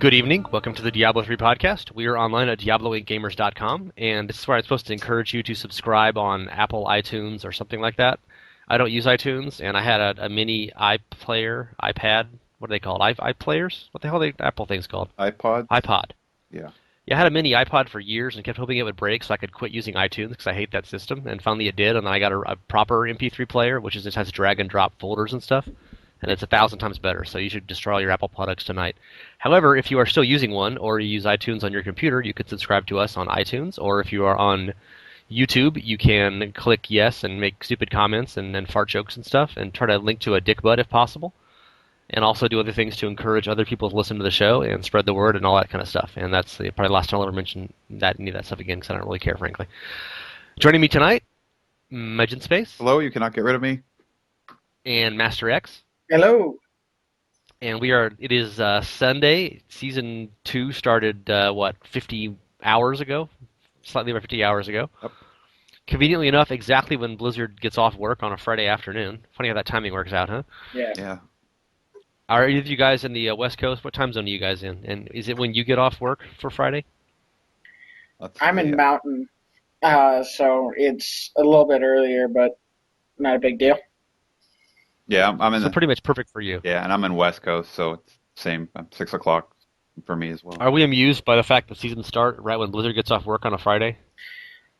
Good evening. Welcome to the Diablo 3 podcast. We are online at diablo8gamers.com, and this is where I'm supposed to encourage you to subscribe on Apple iTunes or something like that. I don't use iTunes, and I had a mini iPad. What are they called? iPlayers? What the hell are the Apple things called? iPod? iPod. Yeah. Yeah, I had a mini iPod for years and kept hoping it would break so I could quit using iTunes because I hate that system. And finally it did, and then I got a proper MP3 player, which just has drag and drop folders and stuff. And it's 1,000 times better, so you should destroy all your Apple products tonight. However, if you are still using one or you use iTunes on your computer, you could subscribe to us on iTunes. Or if you are on YouTube, you can click yes and make stupid comments and fart jokes and stuff and try to link to a dick butt if possible. And also do other things to encourage other people to listen to the show and spread the word and all that kind of stuff. And that's probably the last time I'll ever mention any of that stuff again because I don't really care, frankly. Joining me tonight, MJNSpace. Hello, you cannot get rid of me. And Master X. Hello. And it is Sunday. Season 2 started, 50 hours ago? Slightly over 50 hours ago. Yep. Conveniently enough, exactly when Blizzard gets off work on a Friday afternoon. Funny how that timing works out, huh? Yeah. Are either of you guys in the West Coast? What time zone are you guys in? And is it when you get off work for Friday? I'm in Mountain, so it's a little bit earlier, but not a big deal. Yeah, I'm in So pretty much perfect for you. Yeah, and I'm in West Coast, so it's same 6 o'clock for me as well. Are we amused by the fact that seasons start right when Blizzard gets off work on a Friday?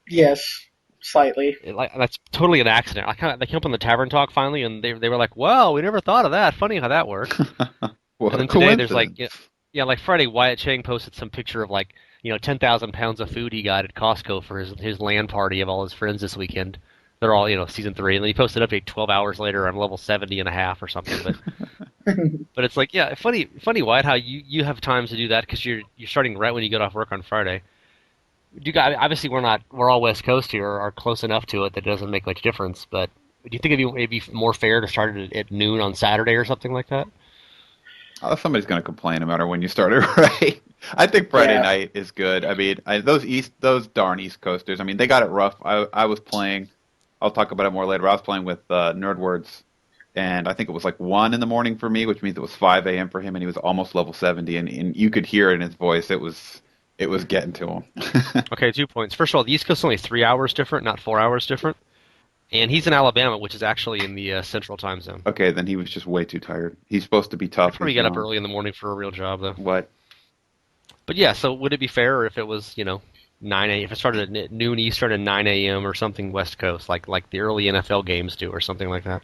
Yes, slightly. That's totally an accident. They came up on the Tavern Talk finally, and they were like, "Wow, we never thought of that. Funny how that works." Well, And then today there's like Friday, Wyatt Chang posted some picture of 10,000 pounds of food he got at Costco for his LAN party of all his friends this weekend. They're all, season 3, and then he posted an update 12 hours later on level 70 and a half or something. But it's like, yeah, funny, Wyatt, how you have times to do that because you're starting right when you get off work on Friday. You guys, obviously we're all West Coast here, or close enough to it that it doesn't make much difference. But do you think it'd be more fair to start it at noon on Saturday or something like that? Somebody's going to complain no matter when you start it, right? I think Friday night is good. I mean, those darn East Coasters. I mean, they got it rough. I was playing. I'll talk about it more later. I was playing with Nerdwords, and I think it was like 1 in the morning for me, which means it was 5 a.m. for him, and he was almost level 70, and you could hear it in his voice. It was getting to him. Okay, 2 points. First of all, the East Coast is only 3 hours different, not 4 hours different. And he's in Alabama, which is actually in the Central Time Zone. Okay, then he was just way too tired. He's supposed to be tough. I'd probably get up early in the morning for a real job, though. What? But yeah, so would it be fairer if it was, 9 a.m., if it started at noon Eastern and 9 a.m. or something West Coast, like the early NFL games do or something like that?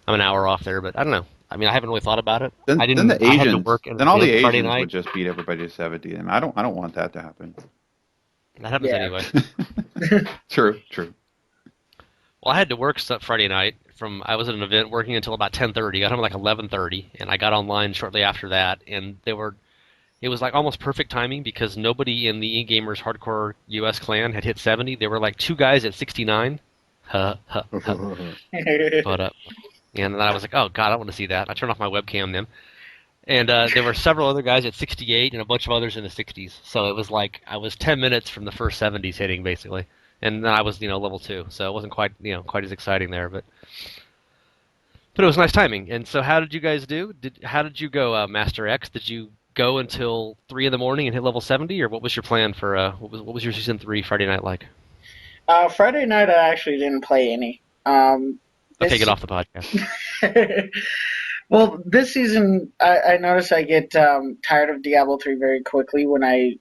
I'm an hour off there, but I don't know. I mean, I haven't really thought about it. Then, I didn't. Then the I Asians, had to work then all the Friday Asians night. would just beat everybody to 70. And I don't want that to happen. That happens anyway. True. Well, I had to work Friday night. I was at an event working until about 10:30. Got home at like 11:30, and I got online shortly after that. And it was like almost perfect timing because nobody in the E-Gamers Hardcore US clan had hit 70. There were like 2 guys at 69. But and then I was like, oh god, I don't want to see that. I turned off my webcam then. And there were several other guys at 68 and a bunch of others in the 60s. So it was like I was 10 minutes from the first 70s hitting basically. And then I was, level 2. So it wasn't quite as exciting there, but it was nice timing. And so how did you guys do? How did you go, Master X? Did you go until 3 in the morning and hit level 70, or what was your plan for what was your season 3 Friday night like? Friday night I actually didn't play any. Okay, get off the podcast. Well, this season I noticed I get tired of Diablo 3 very quickly when I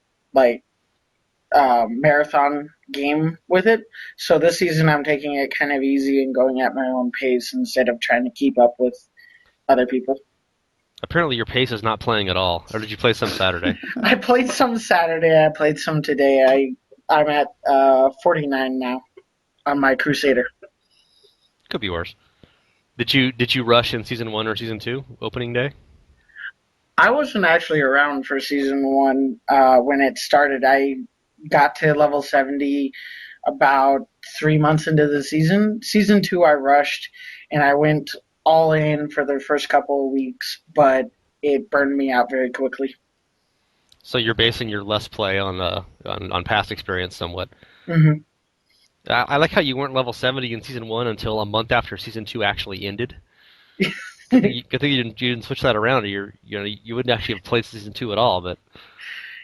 marathon game with it. So this season I'm taking it kind of easy and going at my own pace instead of trying to keep up with other people. Apparently your pace is not playing at all. Or did you play some Saturday? I played some Saturday. I played some today. I'm at 49 now on my Crusader. Could be worse. Did you rush in season 1 or season 2 opening day? I wasn't actually around for season 1 when it started. I got to level 70 about 3 months into the season. Season 2 I rushed and I went all in for the first couple of weeks, but it burned me out very quickly. So you're basing your Let's Play on past experience somewhat. Mm-hmm. I like how you weren't level 70 in season 1 until a month after season 2 actually ended. Good thing you didn't switch that around. You wouldn't actually have played season 2 at all. But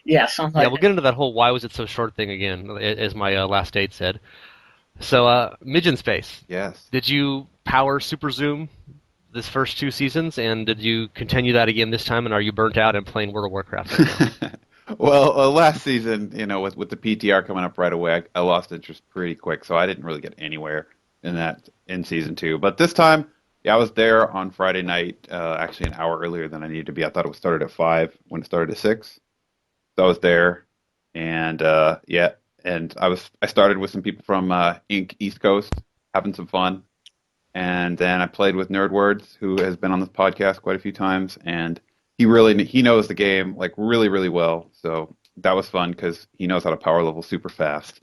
Yeah, something yeah, like we'll that. get into that whole why was it so short thing again, as my last date said. So, MJNSpace, Yes. did you power super zoom this first 2 seasons, and did you continue that again this time? And are you burnt out and playing World of Warcraft right now? Well, last season, with the PTR coming up right away, I lost interest pretty quick, so I didn't really get anywhere in season 2. But this time, yeah, I was there on Friday night, actually an hour earlier than I needed to be. I thought it was started at 5 when it started at 6. So I was there, and yeah, and I started with some people from Inc. East Coast, having some fun, and then I played with Nerdwords, who has been on this podcast quite a few times, and he knows the game like really really well. So that was fun because he knows how to power level super fast.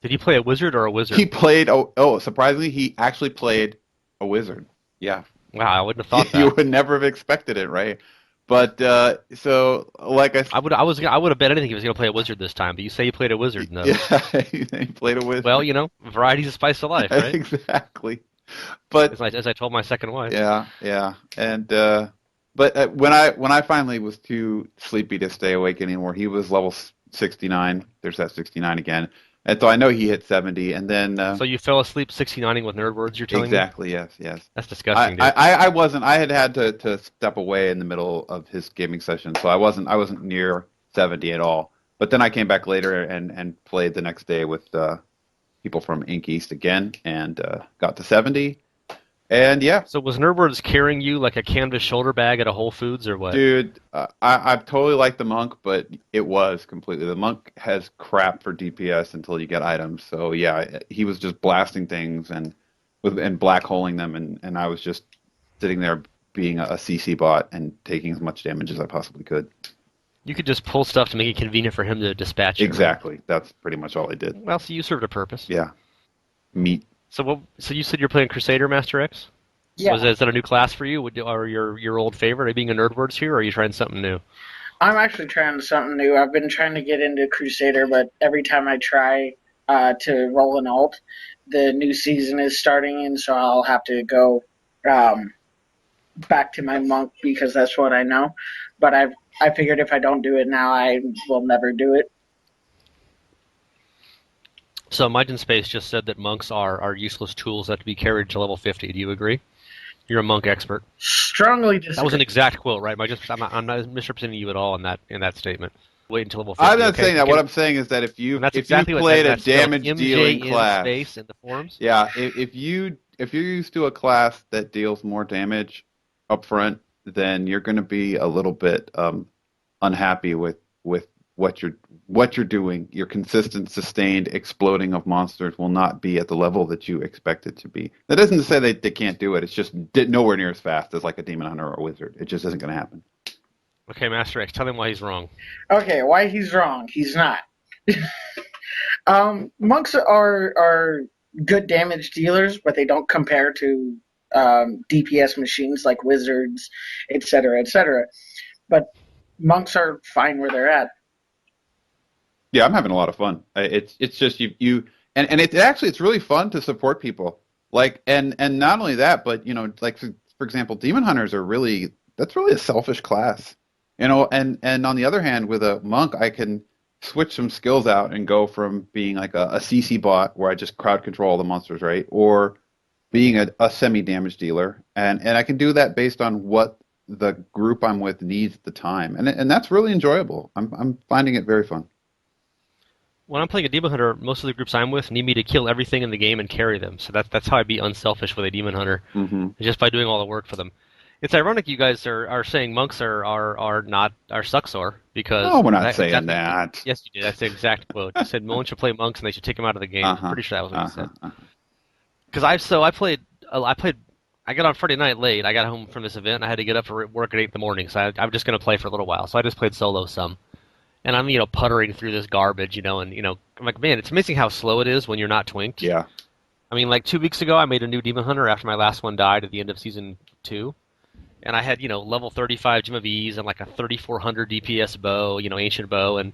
Did you play a wizard or a He wizard? played surprisingly he actually played a wizard. Yeah, Wow, I wouldn't have thought you that. would never have expected it, right? But so like I would have bet anything he was going to play a wizard this time. But you say you played a wizard, though. yeah, he played a Well, wizard. variety's the spice of life, right? Exactly. But As I told my second wife. yeah, yeah, and but when I finally was too sleepy to stay awake anymore, he was level 69. There's that 69 again, and so I know he hit 70, and then So you fell asleep 69ing with nerd words. You're telling me? exactly, yes, yes. That's I, disgusting, I dude. I wasn't. I had to step away in the middle of his gaming session, so I wasn't near 70 at all. But then I came back later and played the next day with people from Inc East again, and got to 70. And yeah, So was nerd words carrying you like a canvas shoulder bag at a Whole Foods or what? dude, I've totally liked the monk, but it was completely. The monk has crap for DPS until you get items. So yeah, he was just blasting things and black holing them, and I was just sitting there being a CC bot and taking as much damage as I possibly could. You could just pull stuff to make it convenient for him to dispatch it, right? Exactly. That's pretty much all I did. Well, so you served a purpose. Yeah. Meat. So what? So you said you're playing Crusader, Master X? Yeah, Is that a new class for you? Or your old favorite? Are you being a nerd words here, or are you trying something new? I'm actually trying something new. I've been trying to get into Crusader, but every time I try to roll an alt, the new season is starting, and so I'll have to go um, back to my monk because that's what I know. But I figured if I don't do it now, I will never do it. So MJNSpace just said that monks are useless tools that have to be carried to level 50. Do you agree? You're a monk expert. Strongly That was disagree. an exact quote, right? I'm not misrepresenting you at all in that statement. Wait until level I'm 50, not okay? saying that. What I'm saying is that And that's if you exactly played a that's spelled damage dealing class, MJNSpace in the forums. yeah, if you're used to a class that deals more damage up front, then you're going to be a little bit unhappy with what you're doing. Your consistent, sustained exploding of monsters will not be at the level that you expect it to be. That isn't to say they can't do it. It's just nowhere near as fast as like a demon hunter or a wizard. It just isn't going to happen. Okay, Master X, tell him why he's wrong. Okay, why he's wrong? He's not. Monks are good damage dealers, but they don't compare to DPS machines like wizards, etc., etc. But monks are fine where they're at. Yeah, I'm having a lot of fun. It's just and it actually it's really fun to support people. Like and not only that, but like for example, demon hunters are really that's really a selfish class. And on the other hand, with a monk, I can switch some skills out and go from being like a CC bot where I just crowd control all the monsters, right? Or being a semi damage dealer, and I can do that based on what the group I'm with needs at the time, and that's really enjoyable. I'm finding it very fun. When I'm playing a Demon Hunter, most of the groups I'm with need me to kill everything in the game and carry them. So that's how I be unselfish with a Demon Hunter, Hmm. just by doing all the work for them. It's ironic you guys are saying monks are not are sucksore because Oh, we're not that saying exactly that. yes you did. That's the exact quote. You said no one should play monks and they should take them out of the game. Uh-huh. Pretty sure that was what you Uh-huh. said. Because I played I got on Friday night late. I got home from this event. I had to get up for work at 8 in the morning, so I'm just gonna play for a little while. So I just played solo some, and I'm puttering through this garbage, and I'm like, man, it's amazing how slow it is when you're not twinked. Yeah. I mean, like 2 weeks ago, I made a new Demon Hunter after my last one died at the end of season 2, and I had level 35 Gem of Ease and like a 3400 DPS bow, ancient bow, and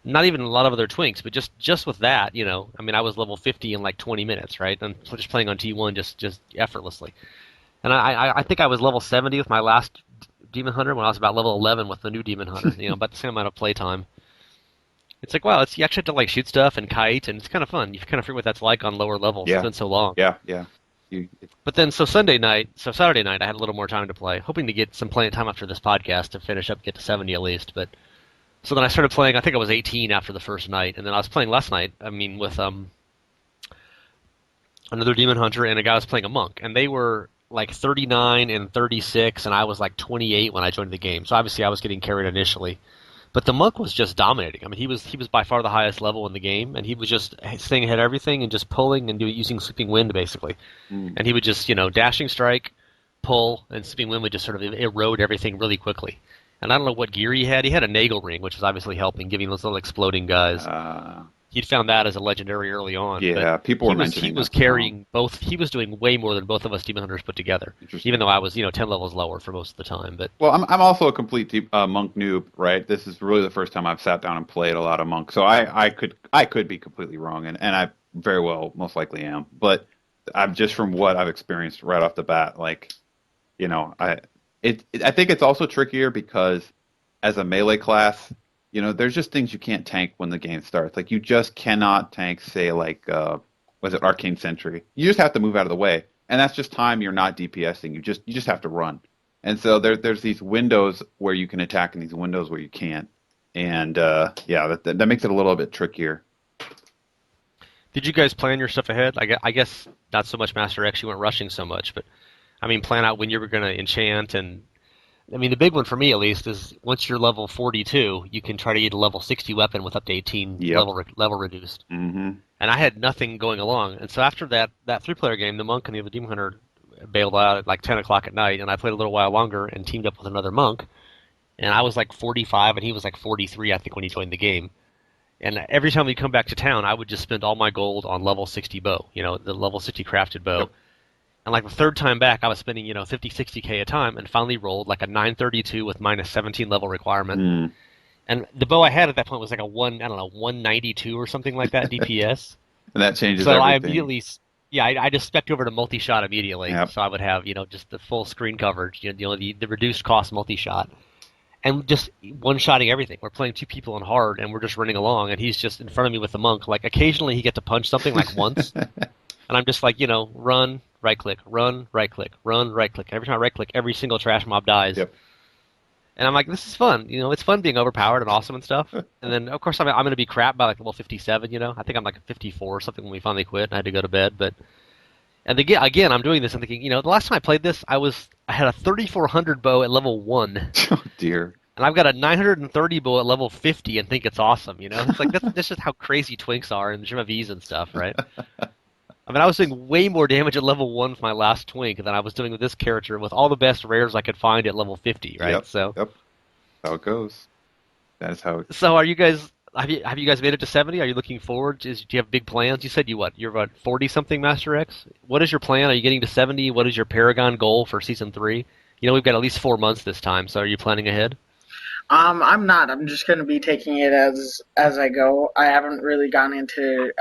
not even a lot of other twinks, but just with that, I mean, I was level 50 in like 20 minutes, right? I'm just playing on T1 just effortlessly. And I think I was level 70 with my last Demon Hunter when I was about level 11 with the new Demon Hunter. About the same amount of playtime. It's like, wow, you actually have to like shoot stuff and kite, and it's kind of fun. You kind of forget what that's like on lower levels. It's Yeah, been so long. yeah, yeah. You, But then, so Saturday night, I had a little more time to play, hoping to get some playing time after this podcast to finish up, get to 70 at least. But so then I started playing. I think I was 18 after the first night, and then I was playing last night. I mean, with another Demon Hunter and a guy was playing a monk, and they were like 39 and 36, and I was like 28 when I joined the game. So obviously, I was getting carried initially. But the monk was just dominating. I mean, he was by far the highest level in the game, and he was just staying ahead of everything and just pulling and using Sweeping Wind basically. mm. And he would just dashing strike, pull, and Sweeping Wind would just sort of erode everything really quickly. And I don't know what gear he had. He had a Nagel ring, which was obviously helping, giving those little exploding guys. He'd found that as a legendary early on. Yeah, but people were he mentioning was that carrying both. He was doing way more than both of us Demon Hunters put together. Interesting. Even though I was 10 levels lower for most of the time. But Well, I'm also a complete monk noob, right? This is really the first time I've sat down and played a lot of monk, so I could be completely wrong, and I very well most likely am. But I'm just from what I've experienced right off the bat, like I think it's also trickier because as a melee class, there's just things you can't tank when the game starts. Like you just cannot tank, say, like was it Arcane Sentry? You just have to move out of the way, and that's just time you're not DPSing. You just have to run. And so there's these windows where you can attack and these windows where you can't. And yeah, that makes it a little bit trickier. did you guys plan your stuff ahead? I guess not so much Master X. You weren't rushing so much, but I mean, plan out when you were going to enchant. And I mean, the big one for me at least is once you're level 42, you can try to get a level 60 weapon with up to 18 Yep. level reduced. Mm-hmm. And I had nothing going along. And so after that three-player game, the monk and the other Demon Hunter bailed out at like 10 o'clock at night, and I played a little while longer and teamed up with another monk. And I was like 45, and he was like 43, I think, when he joined the game. And every time we'd come back to town, I would just spend all my gold on level 60 bow, the level 60 crafted bow. Yep. And like the third time back, I was spending, 50, 60K a time and finally rolled like a 932 with minus 17 level requirement. Mm. And the bow I had at that point was like a 192 or something like that DPS. And that changes So everything. I immediately, I just spec'd over to multi-shot immediately. Yep. So I would have, just the full screen coverage, the reduced cost multi-shot. And just one-shotting everything. We're playing two people on hard, and we're just running along, and he's just in front of me with the monk. Like, occasionally he get to punch something, like once, and I'm just like, run, right-click, run, right-click, run, right-click. Every time I right-click, every single trash mob dies. Yep. And I'm like, this is fun. It's fun being overpowered and awesome and stuff. And then, of course, I'm going to be crap by like level 57, I think I'm like 54 or something when we finally quit, and I had to go to bed. And again, I'm doing this, I'm thinking, the last time I played this, I had a 3400 bow at level 1. Oh, dear. And I've got a 930 bow at level 50 and think it's awesome, It's like, that's just how crazy twinks are in V's and stuff, right? I mean, I was doing way more damage at level 1 with my last twink than I was doing with this character with all the best rares I could find at level 50, right? Yep. So, Yep. That's how it goes. That is how it So are you guys, have you guys made it to 70? Are you looking forward? Do you have big plans? You said you're about 40-something, Master X? What is your plan? Are you getting to 70? What is your Paragon goal for Season 3? We've got at least 4 months this time, so are you planning ahead? I'm not. I'm just going to be taking it as I go. I haven't really gone into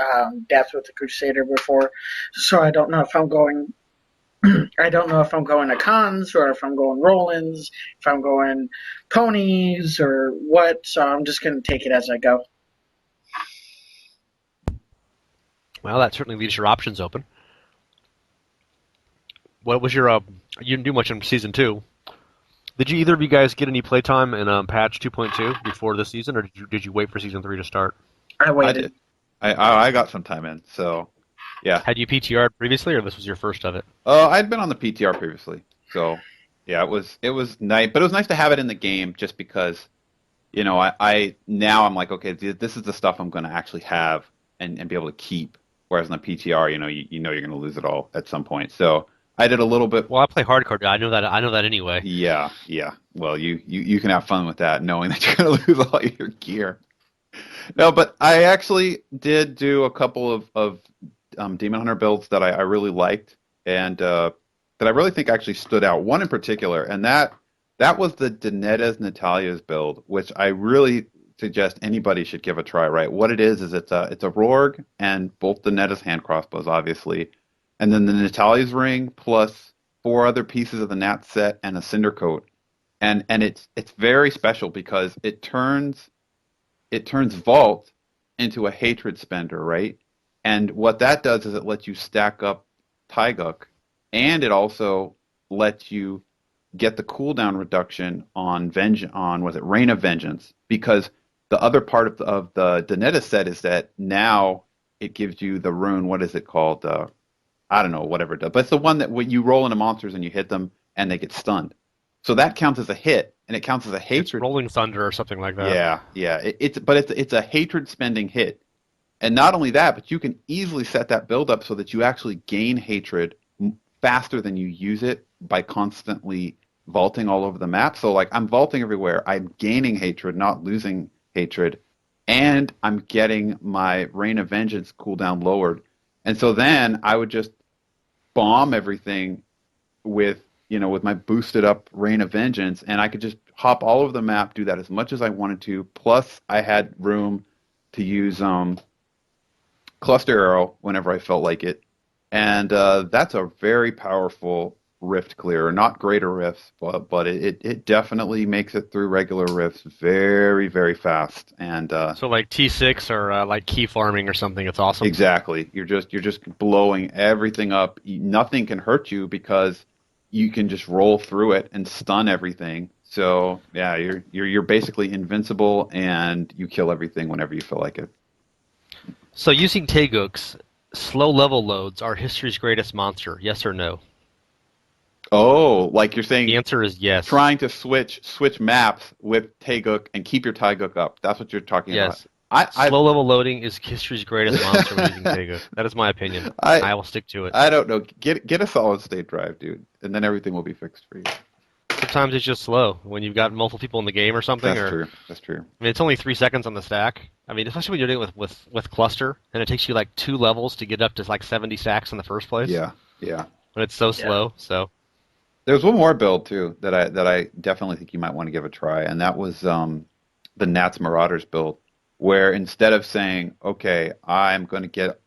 depth with the Crusader before, so I don't know if I'm going. I don't know if I'm going to cons or if I'm going Rollins, if I'm going ponies or what. So I'm just going to take it as I go. Well, that certainly leaves your options open. What was your you didn't do much in Season 2. Did you either of you guys get any playtime in patch 2.2 before this season, or did you wait for Season 3 to start? I I waited. did. I got some time in, so yeah. Had you PTR'd previously, or this was your first of it? I'd been on the PTR previously, so yeah, it was nice, but it was nice to have it in the game just because, I now I'm like, okay, this is the stuff I'm going to actually have and be able to keep. Whereas in the PTR, you're going to lose it all at some point. So I did a little bit. Well, I play hardcore. I know that anyway. Yeah, yeah. Well, you can have fun with that, knowing that you're going to lose all your gear. No, but I actually did do a couple of Demon Hunter builds that I really liked and that I really think actually stood out. One in particular, and that was the Natalya's build, which I really suggest anybody should give a try. Right, what it is it's a Rorg and both Daenerys hand crossbows, obviously, and then the Natalya's ring plus 4 other pieces of the Nat set and a Cinder Coat, and it's very special because it turns Vault into a hatred spender, right? And what that does is it lets you stack up Taiguk, and it also lets you get the cooldown reduction on was it Rain of Vengeance, because the other part of the Donetta set is that now it gives you the rune. What is it called? I don't know, whatever it does, but it's the one that when you roll into monsters and you hit them and they get stunned. So that counts as a hit, and it counts as a It's hatred. Rolling Thunder or something like that. Yeah, yeah. It's a hatred spending hit, and not only that, but you can easily set that build up so that you actually gain hatred faster than you use it by constantly vaulting all over the map. So like I'm vaulting everywhere, I'm gaining hatred, not losing hatred, and I'm getting my Rain of Vengeance cooldown lowered. And so then I would just bomb everything with my boosted up Rain of Vengeance, and I could just hop all over the map, do that as much as I wanted to. Plus, I had room to use Cluster Arrow whenever I felt like it, and that's a very powerful rift clearer. Not greater rifts, but it definitely makes it through regular rifts very, very fast. And So like T6 or like key farming or something. It's awesome. exactly, you're just blowing everything up. Nothing can hurt you because you can just roll through it and stun everything. So yeah, you're basically invincible, and you kill everything whenever you feel like it. So using Taeguk's, slow level loads are history's greatest monster. Yes or no? Oh, like you're The saying, answer is yes. trying to switch maps with Taeguk and keep your Taeguk up. That's what you're talking about. Yes. I Slow level loading is history's greatest monster when using Taeguk. That is my opinion. I I will stick to it. I don't know. Get a solid state drive, dude, and then everything will be fixed for you. Sometimes it's just slow when you've got multiple people in the game or something. That's Or true. That's true. I mean, it's only 3 seconds on the stack. I mean, especially when you're doing it with cluster, and it takes you like 2 levels to get up to like 70 stacks in the first place. Yeah, yeah. When it's so Yeah. slow. So There's one more build too that I definitely think you might want to give a try, and that was the Nats Marauders build, where instead of saying, okay, I'm going to get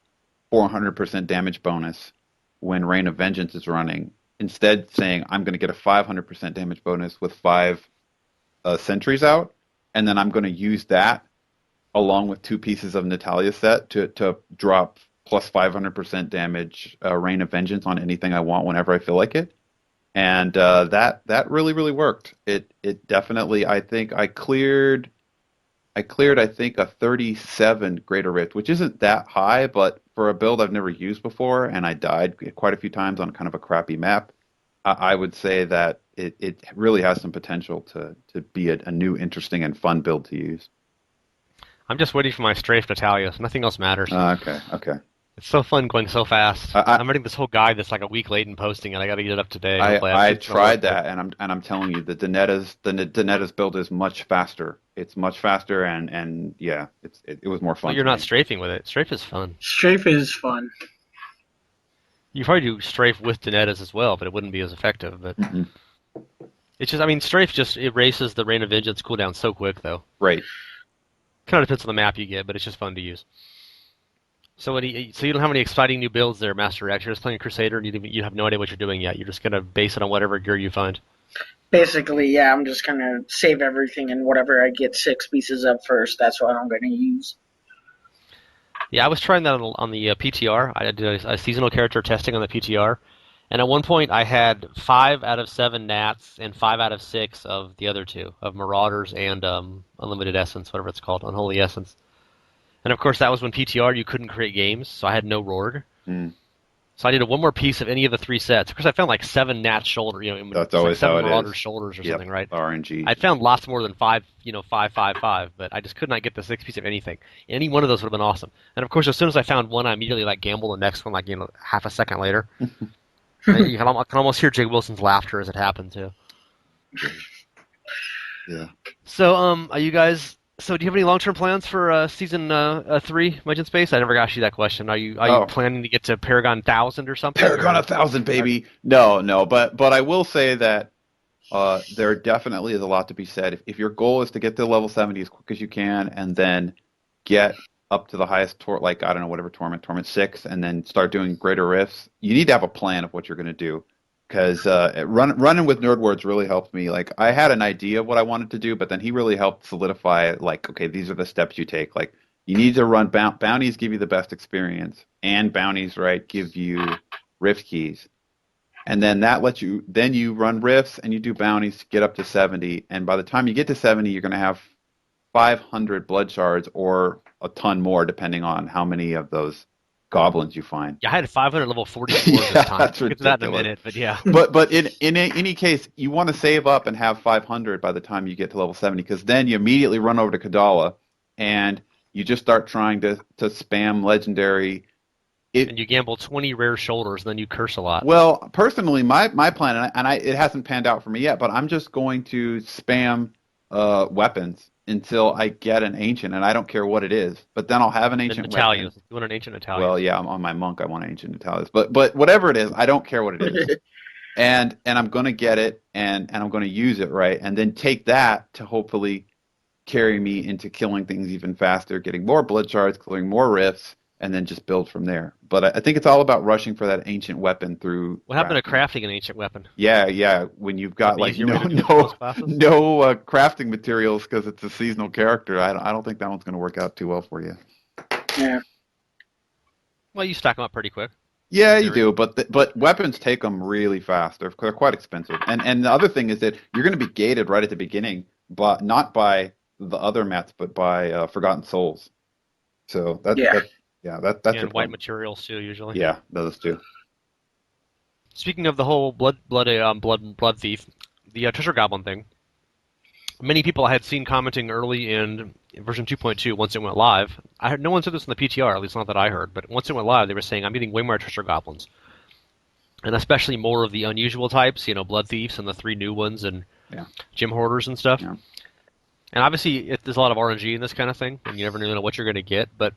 400% damage bonus when Rain of Vengeance is running, instead saying I'm going to get a 500% damage bonus with 5 sentries out, and then I'm going to use that along with 2 pieces of Natalya set to drop plus 500% damage Rain of Vengeance on anything I want whenever I feel like it. And that really really worked. It definitely, I think I think a 37 Greater Rift, which isn't that high, but for a build I've never used before, and I died quite a few times on kind of a crappy map, I would say that it really has some potential to be a new, interesting, and fun build to use. I'm just waiting for my strafe Natalia. So nothing else matters. Okay, okay. It's so fun going so fast. I, I I'm reading this whole guide that's like a week late in posting, and I got to get it up today. I Hopefully, I it's gonna work tried that, and I'm telling you, the Danetta's build is much faster. It's much faster, and yeah, it was more Well, fun you're to not me. strafing with it. Strafe is fun. Strafe is fun. You probably do strafe with Danettas as well, but it wouldn't be as effective. But Mhm. it's just, I mean, strafe just erases the Rain of Vengeance cooldown so quick, though. Right. Kind of depends on the map you get, but it's just fun to use. So so you don't have any exciting new builds there, Master X. You're just playing a Crusader, and you have no idea what you're doing yet. You're just gonna base it on whatever gear you find. Basically, yeah, I'm just gonna save everything and whatever I get 6 pieces of first, that's what I'm gonna use. Yeah, I was trying that on the PTR. I did a seasonal character testing on the PTR, and at one point I had 5 out of 7 Nats and 5 out of 6 of the other two, of Marauders and Unlimited Essence, whatever it's called, Unholy Essence. And of course, that was when PTR you couldn't create games, so I had no Rorg. Mm. So I needed one more piece of any of the 3 sets. Of course, I found like 7 Nats shoulder, That's it's like always how 7 it Marauders is. shoulders or Yep. something, right? RNG. I found lots more than 5, 5, but I just could not get the 6 piece of anything. Any one of those would have been awesome. And of course, as soon as I found one, I immediately like gambled the next one, like half a second later. And I can almost hear Jake Wilson's laughter as it happened too. Yeah. So, are you guys? So, do you have any long-term plans for season 3, MJNSpace? I never asked you that question. Are you Oh, planning to get to Paragon 1000 or something? Paragon Or 1,000, baby. No, no, but I will say that there definitely is a lot to be said. If your goal is to get to level 70 as quick as you can, and then get up to the highest like I don't know, whatever torment 6, and then start doing greater rifts, you need to have a plan of what you're going to do. because running with Nerdwords really helped me. Like I had an idea of what I wanted to do, but then he really helped solidify it. Like, okay, these are the steps you take. Like you need to run bounties, give you the best experience, and bounties, right, give you rift keys. And then that lets you, then you run rifts and you do bounties to get up to 70. And by the time you get to 70, you're going to have 500 blood shards or a ton more, depending on how many of those goblins you find. Yeah, I had 500 level 44 this Yeah, time. that's We'll get to that in a ridiculous. minute, but yeah. But in any case, you want to save up and have 500 by the time you get to level 70, because then you immediately run over to Kadala and you just start trying to spam legendary. And you gamble 20 rare shoulders, and then you curse a lot. Well, personally, my plan, and it hasn't panned out for me yet, but I'm just going to spam weapons until I get an ancient, and I don't care what it is. But then I'll have an Then ancient Natalia. weapon. You want an ancient Natalia. Well, yeah, I'm on my monk. I want ancient Natalias, but whatever it is, I don't care what it is, and I'm going to get it, and I'm going to use it right, and then take that to hopefully carry me into killing things even faster, getting more blood shards, clearing more rifts, and then just build from there. But I think it's all about rushing for that ancient weapon through What happened to crafting. crafting an ancient weapon? Yeah. When you've got An like easier way to do it for most classes? no crafting materials because it's a seasonal character, I don't think that one's going to work out too well for you. Yeah. Well, you stack them up pretty quick. Yeah, In you theory. do, but weapons take them really fast. They're quite expensive. And the other thing is that you're going to be gated right at the beginning, but not by the other mats, but by Forgotten Souls. So Yeah. that's your And white problem. materials too, usually. Yeah, those two. Speaking of the whole blood thief, the Treasure Goblin thing. Many people I had seen commenting early in version 2.2 once it went live. I heard no one said this in the PTR, at least not that I heard. But once it went live, they were saying I'm getting way more Treasure Goblins, and especially more of the unusual types. Blood thieves and the three new ones, and Yeah. gem hoarders and stuff. Yeah. And obviously, there's a lot of RNG in this kind of thing, and you never really know what you're going to get. But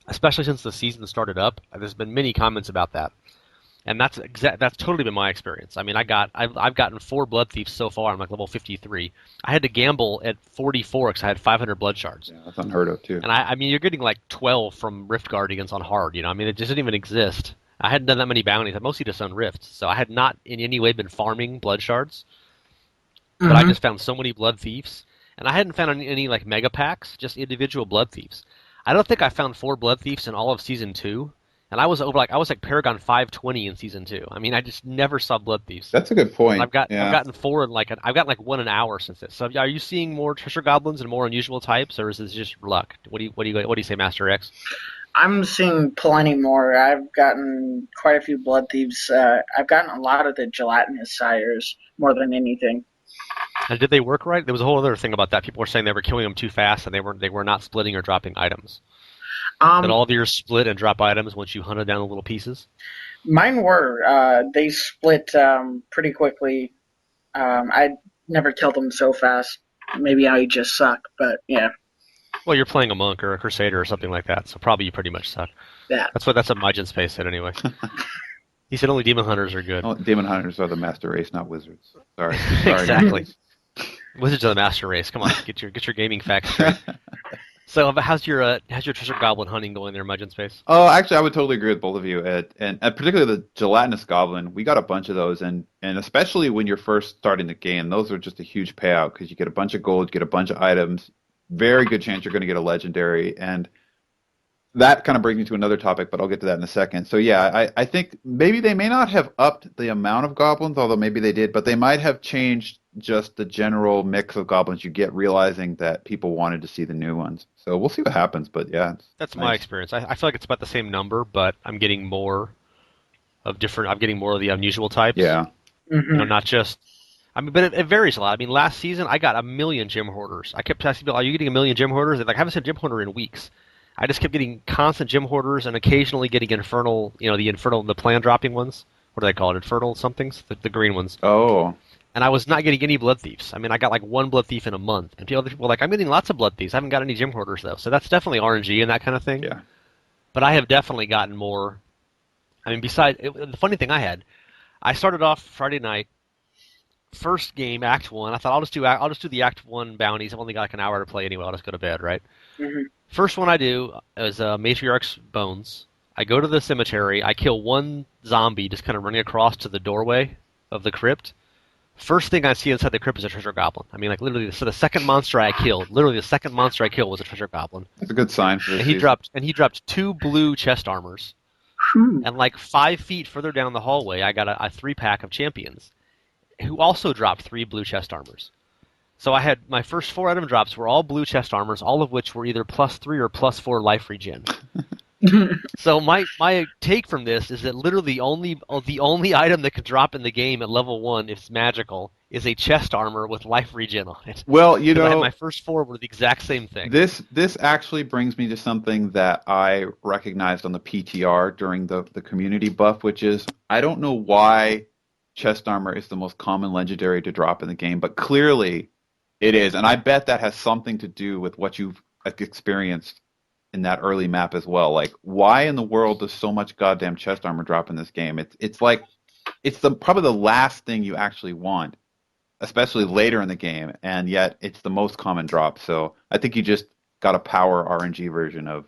especially since the season started up, there's been many comments about that. And that's totally been my experience. I mean, I've gotten 4 blood thieves so far. I'm like level 53. I had to gamble at 44 because I had 500 blood shards. Yeah, that's unheard of too. And I mean, you're getting like 12 from Rift Guardians on hard. I mean, it just didn't even exist. I hadn't done that many bounties. I mostly just done rifts, so I had not in any way been farming blood shards. But I just found so many blood thieves, and I hadn't found any like mega packs, just individual blood thieves. I don't think I found 4 blood thieves in all of season 2. And I was like Paragon 520 in season 2. I mean, I just never saw blood thieves. That's a good point. I've gotten 4 in I've gotten like 1 an hour since this. So are you seeing more Treasure Goblins and more unusual types, or is this just luck? What do you say, Master X? I'm seeing plenty more. I've gotten quite a few blood thieves. I've gotten a lot of the gelatinous sires more than anything. And did they work right? There was a whole other thing about that. People were saying they were killing them too fast, and they were not splitting or dropping items. Did all of yours split and drop items once you hunted down the little pieces? Mine were. They split pretty quickly. I never killed them so fast. Maybe I just suck, but yeah. Well, you're playing a monk or a crusader or something like that, so probably you pretty much suck. Yeah. That's what MJNSpace said anyway. He said only demon hunters are good. Oh, demon hunters are the master race, not wizards. Sorry. Exactly. Wizards are the master race. Come on, get your gaming facts straight. So, how's your Treasure Goblin hunting going there, MJNSpace? Oh, actually, I would totally agree with both of you, and particularly the gelatinous goblin. We got a bunch of those, and especially when you're first starting the game, those are just a huge payout because you get a bunch of gold, you get a bunch of items, very good chance you're going to get a legendary, and that kind of brings me to another topic, but I'll get to that in a second. So yeah, I think maybe they may not have upped the amount of goblins, although maybe they did, but they might have changed just the general mix of goblins you get, realizing that people wanted to see the new ones. So we'll see what happens, but yeah. That's nice. my experience. I feel like it's about the same number, but I'm getting more of the unusual types. Yeah. Mm-hmm. Not just. I mean, but it varies a lot. I mean, last season I got 1,000,000 gem hoarders. I kept asking people, "Are you getting 1,000,000 gem hoarders?" They're like, "I haven't seen a gem hoarder in weeks." I just kept getting constant gem hoarders and occasionally getting infernal. The plan dropping ones. What do they call it? Infernal somethings, the green ones. Oh. And I was not getting any blood thieves. I mean, I got like 1 blood thief in a month. And other people were like, I'm getting lots of blood thieves. I haven't got any gem hoarders, though. So that's definitely RNG and that kind of thing. Yeah. But I have definitely gotten more. I mean, the funny thing I started off Friday night, first game, Act 1. I thought I'll just do the Act 1 bounties. I've only got like an hour to play anyway. I'll just go to bed, right? Mm-hmm. First one I do is Matriarch's Bones. I go to the cemetery. I kill one zombie just kind of running across to the doorway of the crypt. First thing I see inside the crypt is a treasure goblin. I mean, like literally, so the second monster I killed, literally the second monster I killed was a treasure goblin. That's a good sign for this And he season. dropped two blue chest armors. Whew. And like 5 feet further down the hallway, I got a 3-pack of champions, who also dropped 3 blue chest armors. So I had my first 4 item drops were all blue chest armors, all of which were either +3 or +4 life regen. So my take from this is that literally the only item that could drop in the game at level 1 if it's magical is a chest armor with life regen on it. Well, you 'Cause I had know, my first 4 were the exact same thing. this actually brings me to something that I recognized on the PTR during the community buff, which is I don't know why chest armor is the most common legendary to drop in the game, but clearly it is, and I bet that has something to do with what you've experienced in that early map as well. Like, why in the world does so much goddamn chest armor drop in this game? It's like it's probably the last thing you actually want, especially later in the game, and yet it's the most common drop. So I think you just got a power RNG version of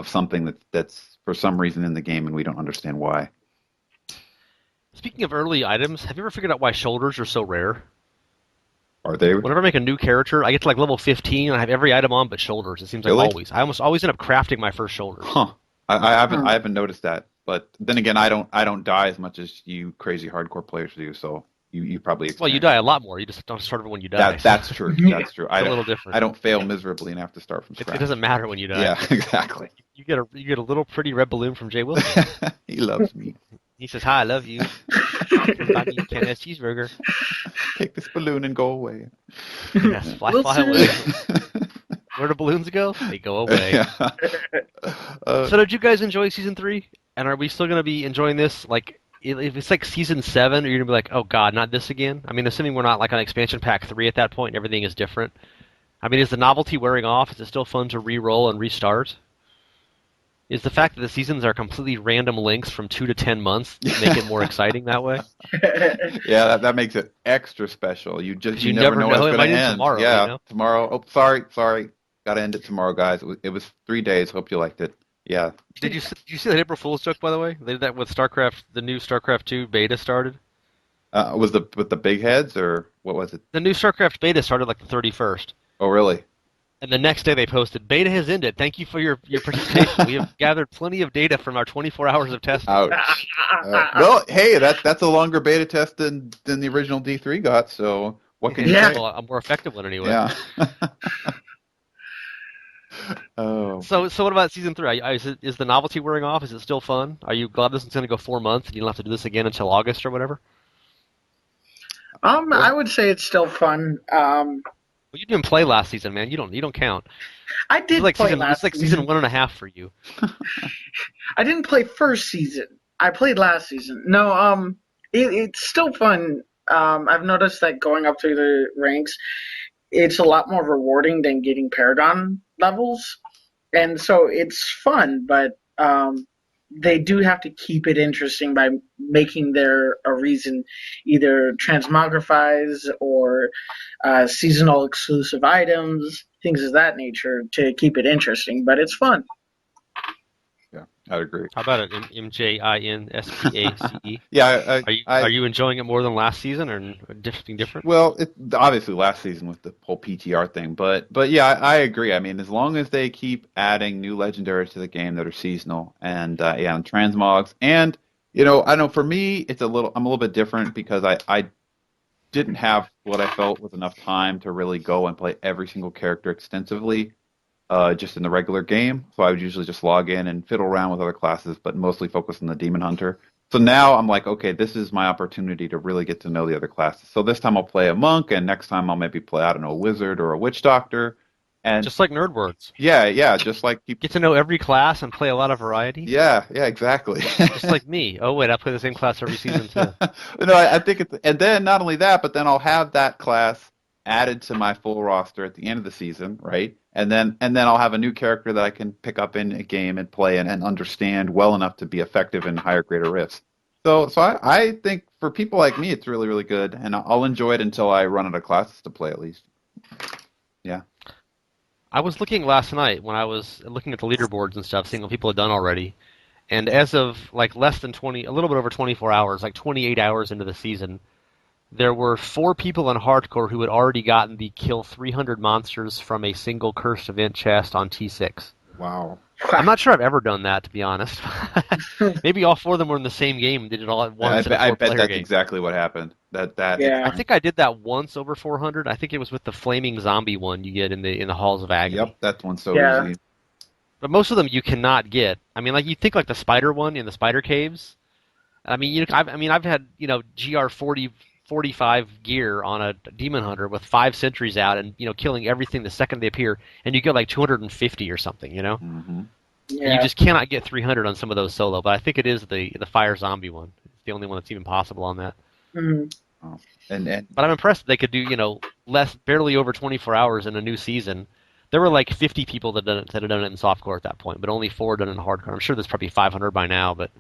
something that's for some reason in the game, and we don't understand why. Speaking of early items, have you ever figured out why shoulders are so rare? Are they Whenever I make a new character, I get to like level 15 and I have every item on but shoulders. It seems like really? always. I almost always end up crafting my first shoulders. Huh. I haven't noticed that. But then again, I don't die as much as you crazy hardcore players do, so you probably Well, you experience die a lot more. You just don't start when you die. that's true. That's true. It's a little different. I don't fail miserably and have to start from It scratch. doesn't matter when you die. Yeah, exactly. You get a little pretty red balloon from Jay Wilson. He loves me. He says, "Hi, I love you. I need a cheeseburger." Take this balloon and go away. Yes, fly away. Where do balloons go? They go away. Yeah. So did you guys enjoy season 3? And are we still going to be enjoying this? Like, if it's like season 7, are you going to be like, oh god, not this again? I mean, assuming we're not like on expansion pack 3 at that point and everything is different. I mean, is the novelty wearing off? Is it still fun to re-roll and restart? Is the fact that the seasons are completely random lengths from 2 to 10 months make it more exciting that way? Yeah, that makes it extra special. You never know when It it's might going to end end. tomorrow, Yeah, you know? tomorrow. Oh, sorry. Got to end it tomorrow, guys. It was 3 days. Hope you liked it. Yeah. Did you see that April Fool's joke, by the way? They did that with StarCraft, the new StarCraft 2 beta started. Was with the big heads or what was it? The new StarCraft beta started like the 31st. Oh, really? And the next day they posted, beta has ended. Thank you for your participation. We have gathered plenty of data from our 24 hours of testing. Ouch. Well, hey, that's a longer beta test than the original D3 got. So what can you say? Well, a more effective one anyway. Yeah. Oh. So what about season 3? Is the novelty wearing off? Is it still fun? Are you glad this is going to go 4 months and you don't have to do this again until August or whatever? I would say it's still fun. Well, you didn't play last season, man. You don't count. I did play last It's like season 1.5 for you. I didn't play first season. I played last season. No, it's still fun. I've noticed that going up through the ranks, it's a lot more rewarding than getting Paragon levels, and so it's fun. But they do have to keep it interesting by making there a reason, either transmogrifies or seasonal exclusive items, things of that nature, to keep it interesting. But it's fun. Yeah, I'd agree. How about it? MJNSpace? Yeah, Are you enjoying it more than last season, or something different? well, obviously last season with the whole PTR thing, but yeah, I agree. I mean, as long as they keep adding new legendaries to the game that are seasonal and and transmogs, and I know for me I'm a little bit different because I didn't have what I felt was enough time to really go and play every single character extensively. Just in the regular game, so I would usually just log in and fiddle around with other classes, but mostly focus on the Demon Hunter. So now I'm like, okay, this is my opportunity to really get to know the other classes. So this time I'll play a monk, and next time I'll maybe play, I don't know, a wizard or a witch doctor. And Just like Nerd Words. yeah, just like Get to know every class and play a lot of variety. yeah, exactly. Just like me. Oh wait, I play the same class every season too. No, I think and then not only that, but then I'll have that class added to my full roster at the end of the season, right? And then I'll have a new character that I can pick up in a game and play and understand well enough to be effective in higher grade rifts. So I think for people like me, it's really, really good, and I'll enjoy it until I run out of classes to play at least. Yeah. I was looking last night when I was looking at the leaderboards and stuff, seeing what people had done already, And as of like less than 20, a little bit over 24 hours, like 28 hours into the season, there were 4 people in hardcore who had already gotten the kill 300 monsters from a single cursed event chest on T6. Wow. I'm not sure I've ever done that, to be honest. Maybe all 4 of them were in the same game and did it all at once in a I bet four-player that's game. exactly what happened. That's Yeah. I think I did that once over 400. I think it was with the flaming zombie one you get in the halls of agony. Yep, that one's so Yeah. easy. But most of them you cannot get. I mean, like you think like the spider one in the spider caves. I mean, I've had GR 45 gear on a Demon Hunter with 5 sentries out and killing everything the second they appear, and you get like 250 or something, Mm-hmm. And you Yeah. just cannot get 300 on some of those solo. But I think it is the fire zombie one. It's the only one that's even possible on that. Mhm. Oh. And But I'm impressed that they could do barely over 24 hours in a new season. There were like 50 people that had done it in softcore at that point, but only 4 done it in hardcore. I'm sure there's probably 500 by now, but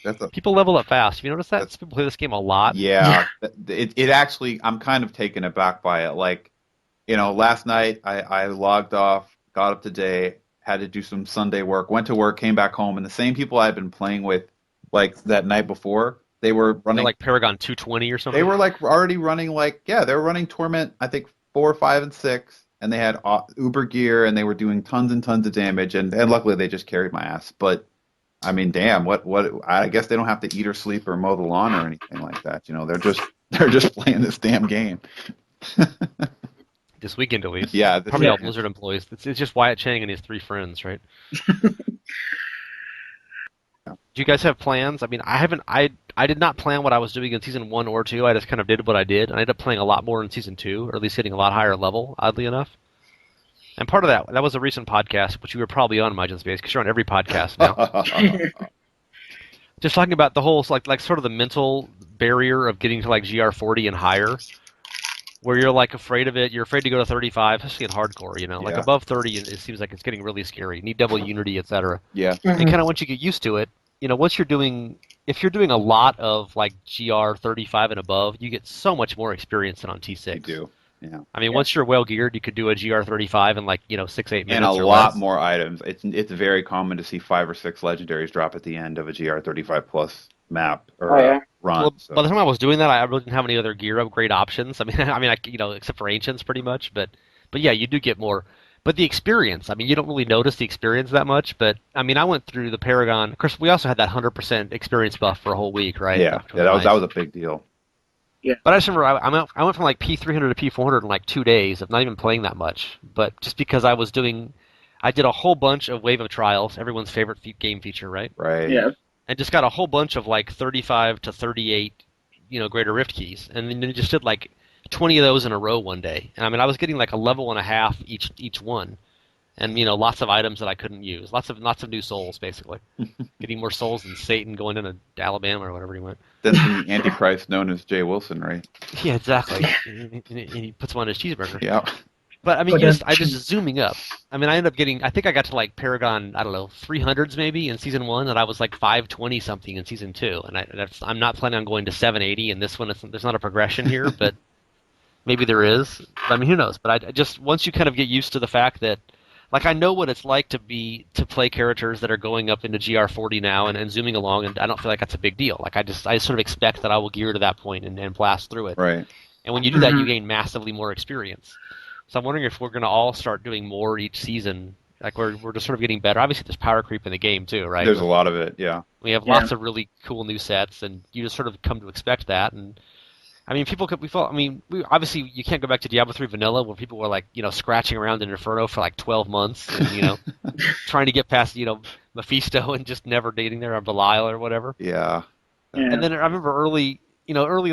that's a people level up fast. Have you noticed that? that's People play this game a lot. yeah. It actually I'm kind of taken aback by it. Like, last night I logged off, got up today, had to do some Sunday work, went to work, came back home, and the same people I'd been playing with like that night before, they were They're running. like Paragon 220 or They something. were like already running like yeah, they were running Torment, I think 4, 5, and 6, and they had Uber gear, and they were doing tons and tons of damage, and luckily they just carried my ass. But I mean, damn, what? I guess they don't have to eat or sleep or mow the lawn or anything like that. They're just playing this damn game. This weekend at least. Yeah, this Probably all weekend. Blizzard employees. It's just Wyatt Chang and his 3 friends, right? Do you guys have plans? I mean, I haven't. I did not plan what I was doing in season 1 or 2. I just kind of did what I did. And I ended up playing a lot more in season 2, or at least hitting a lot higher level, oddly enough. And part of that was a recent podcast, which you were probably on MJNSpace, because you're on every podcast now. Just talking about the whole like sort of the mental barrier of getting to like GR 40 and higher, where you're like afraid of it. You're afraid to go to 35, especially in hardcore. Like Yeah, above 30, it seems like it's getting really scary. You need double unity, etc. yeah, And Mhm. kind of once you get used to it, once if you're doing a lot of like GR 35 and above, you get so much more experience than on you T6. do. Yeah, I mean, yeah, once you're well geared, you could do a GR 35 in like 6-8 and a minutes or lot less. more items. It's very common to see 5 or 6 legendaries drop at the end of a GR35 plus map Oh or yeah. run. Well, by So the time I was doing that, I really didn't have any other gear upgrade options. I mean, except for ancients, pretty much. But yeah, you do get more. But the experience, I mean, you don't really notice the experience that much. But I mean, I went through the Paragon. Of course, we also had that 100% experience buff for a whole week, right? yeah, Which yeah, was that was nice. a big deal. Yeah. But I just remember I went from like P300 to P400 in like 2 days of not even playing that much. But just because I did a whole bunch of Wave of Trials, everyone's favorite game feature, right? Right. Yeah. And just got a whole bunch of like 35 to 38, Greater Rift keys, and then just did like 20 of those in a row one day. And I mean, I was getting like a level and a half each one, and lots of items that I couldn't use, lots of new souls basically, getting more souls than Satan going into Alabama or whatever he went. Then the Antichrist known as Jay Wilson, right? Yeah, exactly. And he puts them on his cheeseburger. Yeah. But I mean, But I just zooming up. I mean, I ended up getting. I think I got to like Paragon. I don't know, 300s maybe in season 1, and I was like 520 something in season 2. And I'm not planning on going to 780 in this one. There's not a progression here, but maybe there is. I mean, who knows? But I just once you kind of get used to the fact that, like, I know what it's like to play characters that are going up into GR 40 now and zooming along, and I don't feel like that's a big deal. Like I sort of expect that I will gear to that point and blast through it. Right. And when you do that, you gain massively more experience. So I'm wondering if we're going to all start doing more each season. Like we're just sort of getting better. Obviously, there's power creep in the game too, right? There's a lot of it. Yeah. We have Yeah. lots of really cool new sets, and you just sort of come to expect that. And I mean, obviously you can't go back to Diablo 3 Vanilla where people were like, scratching around in Inferno for like 12 months, and trying to get past, Mephisto and just never dating there, or Belial or whatever. Yeah. Yeah. And then I remember early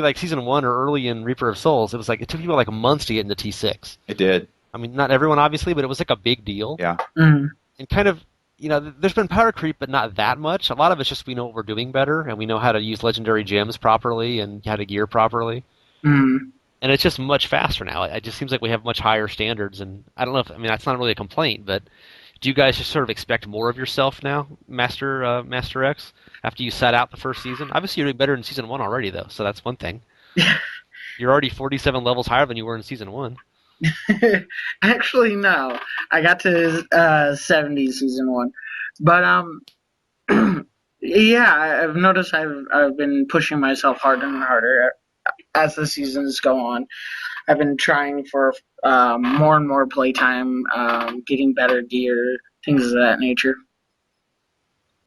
like season 1 or early in Reaper of Souls, it was like it took people like months to get into T6. It did. I mean, not everyone obviously, but it was like a big deal. Yeah. Mhm. And kind of, there's been power creep, but not that much. A lot of it's just we know what we're doing better, and we know how to use legendary gems properly and how to gear properly. Mhm. And it's just much faster now. It just seems like we have much higher standards, and I don't know if, I mean, that's not really a complaint, but do you guys just sort of expect more of yourself now, Master X, after you sat out the first season? Obviously, you're doing better in season 1 already, though, so that's one thing. You're already 47 levels higher than you were in season 1. Actually, no. I got to 70 season 1, but Yeah, I've noticed I've been pushing myself harder and harder as the seasons go on. I've been trying for more and more playtime, getting better gear, things of that nature.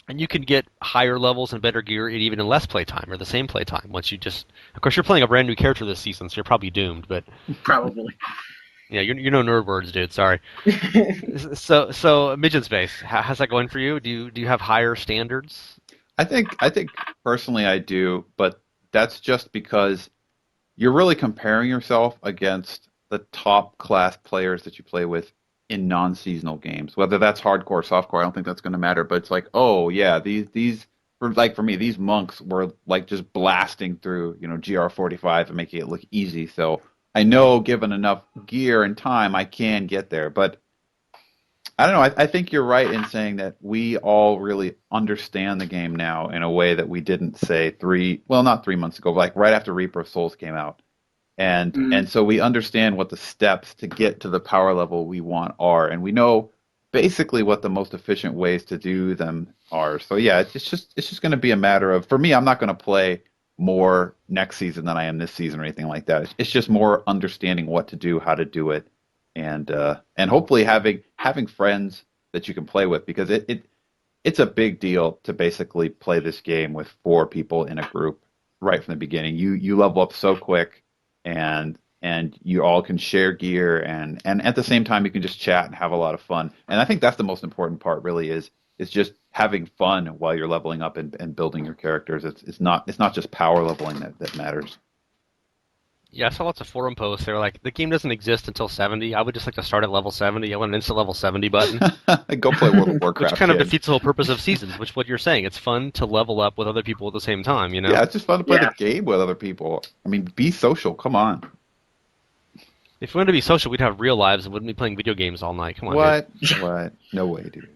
And you can get higher levels and better gear even in less playtime or the same playtime. Once you just, of course, you're playing a brand new character this season, so you're probably doomed. But Probably. yeah, you're no nerd words, dude. Sorry. So MJNSpace, how's that going for you? Do you have higher standards? I think personally I do, but that's just because you're really comparing yourself against the top class players that you play with in non-seasonal games. Whether that's hardcore or softcore, I don't think that's going to matter. But it's like, oh yeah, these for me, these monks were like just blasting through, GR45 and making it look easy. So I know given enough gear and time, I can get there. But I don't know. I think you're right in saying that we all really understand the game now in a way that we didn't say not 3 months ago, but like right after Reaper of Souls came out. And Mm. and so we understand what the steps to get to the power level we want are, and we know basically what the most efficient ways to do them are. So yeah, it's just going to be a matter of, for me, I'm not going to play more next season than I am this season or anything like that. It's just more understanding what to do, how to do it, and hopefully having friends that you can play with, because it's a big deal to basically play this game with four people in a group right from the beginning. You level up so quick, and you all can share gear, and at the same time you can just chat and have a lot of fun. And I think that's the most important part, really, is just having fun while you're leveling up and building your characters. It's not just power leveling that matters. Yeah, I saw lots of forum posts. They were like, the game doesn't exist until 70. I would just like to start at level 70. I want an instant level 70 button, Go play World of which Warcraft, kind of kid. defeats the whole purpose of seasons, which what you're saying. It's fun to level up with other people at the same time, you know? Yeah, it's just fun to play the Yeah. game with other people. I mean, be social. Come on. If we wanted to be social, we'd have real lives and wouldn't be playing video games all night. Come on, dude. What? What? No way, dude.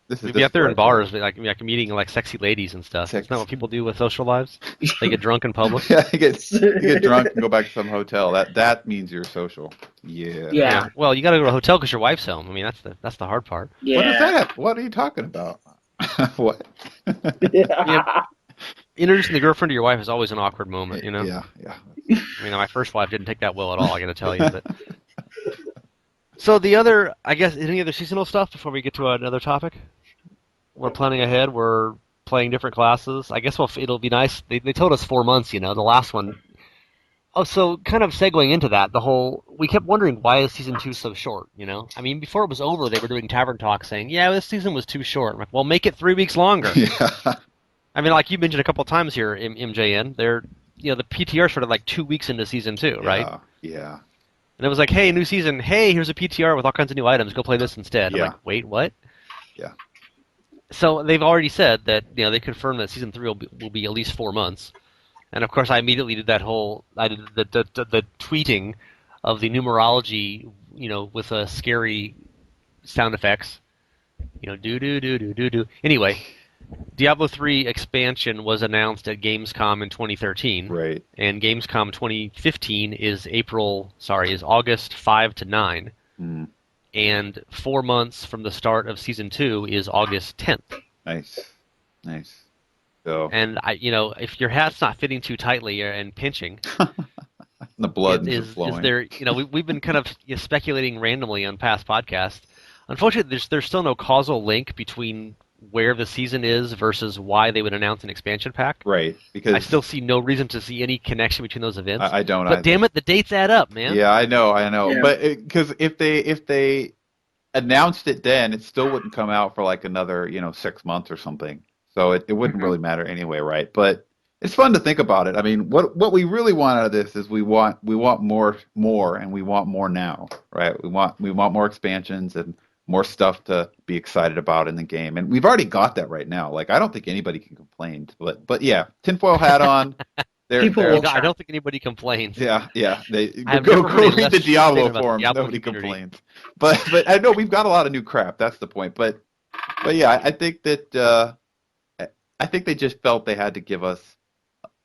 This is We'd be this out is there what in I thought. bars, like meeting like sexy ladies and stuff. Isn't that what Sex. people do with social lives? They get drunk in public. Yeah, you get drunk and go back to some hotel. That means you're social. Yeah. Yeah. Yeah. Well, you got to go to a hotel because your wife's home. I mean, that's the hard part. What does Yeah. that have? What are you talking about? What? Yeah, introducing the girlfriend to your wife is always an awkward moment, you know. Yeah, yeah. I mean, my first wife didn't take that well at all. I got to tell you. But so the other, I guess, any other seasonal stuff before we get to another topic? We're planning ahead. We're playing different classes. I guess it'll be nice. They told us 4 months. You know, the last one. Oh, so kind of segueing into that, we kept wondering why is season two so short? You know, I mean, before it was over, they were doing tavern talk saying, "Yeah, this season was too short." I'm like, well, make it 3 weeks longer. Yeah. I mean, like you mentioned a couple of times here, MJN, the PTR started like 2 weeks into season two, right? Yeah. Yeah. And it was like, hey, new season. Hey, here's a PTR with all kinds of new items. Go play this instead. I'm Yeah. like, wait, what? Yeah. So they've already said that they confirmed that season three will be at least 4 months. And of course, I immediately did I did the tweeting of the numerology, with scary sound effects, do do do do do do. Anyway, Diablo 3 expansion was announced at Gamescom in 2013, Right. and Gamescom 2015 is August 5 to 9, Mm, and 4 months from the start of season 2 is August 10th. nice. Nice. So And if your hat's not fitting too tightly and pinching, the blood is is flowing. there? We've been kind of speculating randomly on past podcasts. Unfortunately, there's still no causal link between where the season is versus why they would announce an expansion pack. Right. I Because still see no reason to see any connection between those events. I don't But either. damn it, the dates add up, man. Yeah, I know. Yeah. But because if they announced it then, it still wouldn't come out for like another, 6 months or something. So it wouldn't Mhm. really matter anyway, right? But it's fun to think about it. I mean, what we really want out of this is we want more, and we want more now, right? We want more expansions and more stuff to be excited about in the game. And we've already got that right now. Like I don't think anybody can complain. But yeah, tinfoil hat on. They're People they're will I try. don't think anybody complains. yeah, they I have go never heard go a read the less true Diablo statement about the forums. Diablo Nobody community. complains. But I know we've got a lot of new crap. That's the point. But yeah, I think that I think they just felt they had to give us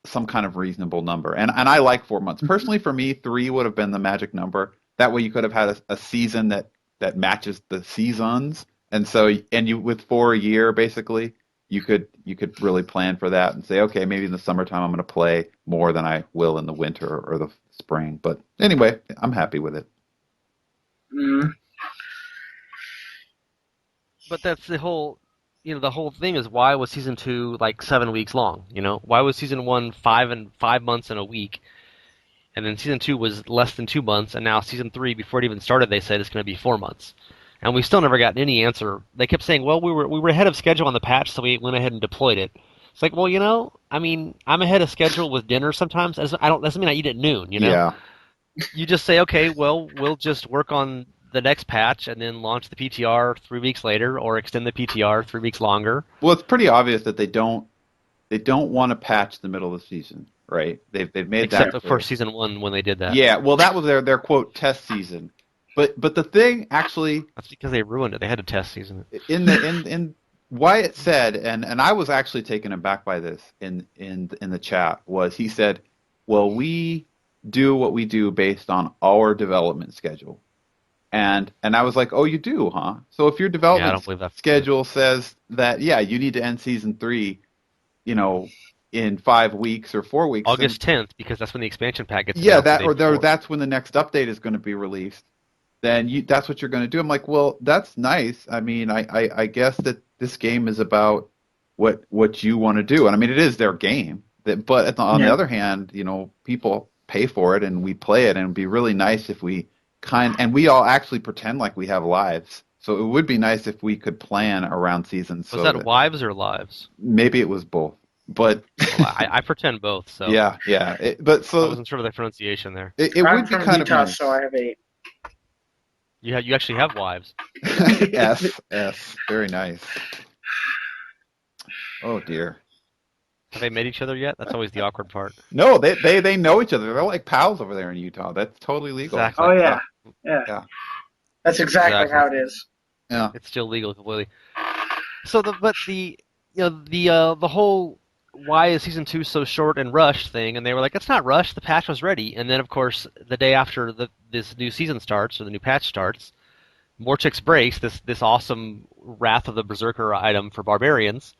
some kind of reasonable number. And I like 4 months. Mhm. Personally, for me, three would have been the magic number. That way you could have had a season that matches the seasons. And so and you with four a year basically, you could really plan for that and say, okay, maybe in the summertime I'm going to play more than I will in the winter or the spring. But anyway, I'm happy with it. Mm. But that's the whole, the whole thing is why was season 2 like 7 weeks long? Why was season 1 5 months and a week, and then season 2 was less than 2 months, and now season 3 before it even started they said it's going to be 4 months, and we still never got any answer. They kept saying, well, we were ahead of schedule on the patch, so we went ahead and deployed it. It's like, well, I mean, I'm ahead of schedule with dinner sometimes. Doesn't mean I eat at noon. Yeah. You just say, okay, well, we'll just work on the next patch and then launch the PTR 3 weeks later, or extend the PTR 3 weeks longer. Well, it's pretty obvious that they don't want to patch the middle of the season, right? They've made Except that of clear. course season 1 when they did that. Yeah, well, that was their quote test season. But the thing actually That's because they ruined it. They had to test season it. in Wyatt said, and I was actually taken aback by this in the chat, was he said, well, we do what we do based on our development schedule. And I was like, oh, you do, huh? So if your I don't development believe that. schedule says that, yeah, you need to end season 3, in 5 weeks or 4 weeks, then, August 10th, because that's when the expansion pack gets yeah, announced the day before. that's when the next update is going to be released, then that's what you're going to do. I'm like, well, that's nice. I mean, I guess that this game is about what you want to do. And I mean, it is their game. But on the other hand, people pay for it and we play it, and it'd be really nice if and we all actually pretend like we have lives. So it would be nice if we could plan around seasons. Was that wives or lives? Maybe it was both. But well, I pretend both, so yeah. But so I wasn't sure of the pronunciation there. it I'm would be from kind Utah, of nice. so I have 8. You actually have wives. S. Very nice. Oh dear. Have they met each other yet? That's always the awkward part. No, they know each other. They're like pals over there in Utah. That's totally legal. Exactly. Oh yeah. Yeah. That's exactly how it is. Yeah. It's still legal completely. So the whole why is season 2 so short and rushed thing, and they were like, it's not rushed, the patch was ready. And then of course the day after this new season starts, or the new patch starts, Mortick's Brace, this awesome Wrath of the Berserker item for barbarians,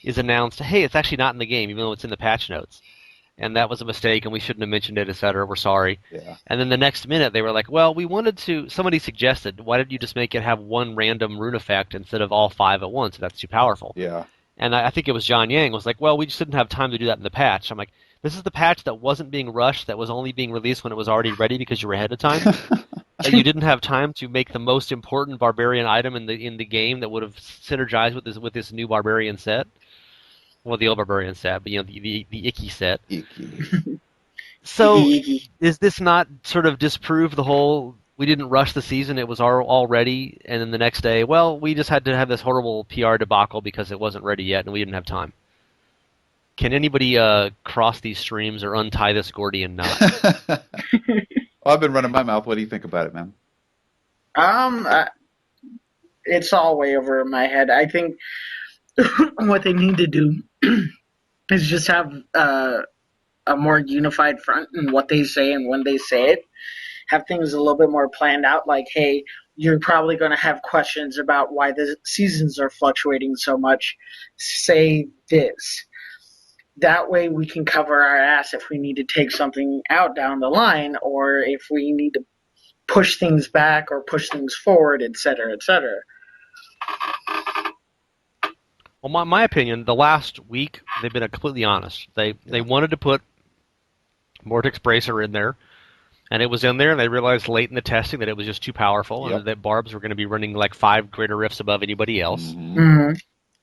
is announced. Hey, it's actually not in the game, even though it's in the patch notes. And that was a mistake, and we shouldn't have mentioned it, etc. We're sorry. Yeah. And then the next minute, they were like, well, we wanted to... Somebody suggested, why didn't you just make it have one random rune effect instead of all 5 at once? That's too powerful. Yeah. And I think it was John Yang was like, well, we just didn't have time to do that in the patch. I'm like, this is the patch that wasn't being rushed, that was only being released when it was already ready because you were ahead of time. That you didn't have time to make the most important barbarian item in the game that would have synergized with this new barbarian set. Well, the old barbarian set, but the icky set. Icky. So, is this not sort of disprove the whole? We didn't rush the season; it was all ready, and then the next day, well, we just had to have this horrible PR debacle because it wasn't ready yet, and we didn't have time. Can anybody cross these streams or untie this Gordian knot? Well, I've been running my mouth. What do you think about it, man? It's all way over my head. I think what they need to do is just have a more unified front in what they say and when they say it. Have things a little bit more planned out, like, hey, you're probably going to have questions about why the seasons are fluctuating so much. Say this. That way we can cover our ass if we need to take something out down the line, or if we need to push things back or push things forward, etc., etc. Well, my opinion, the last week they've been completely honest. They wanted to put Mortick's Bracer in there, and it was in there, and they realized late in the testing that it was just too powerful, and that barbs were going to be running like 5 greater rifts above anybody else. Mm-hmm.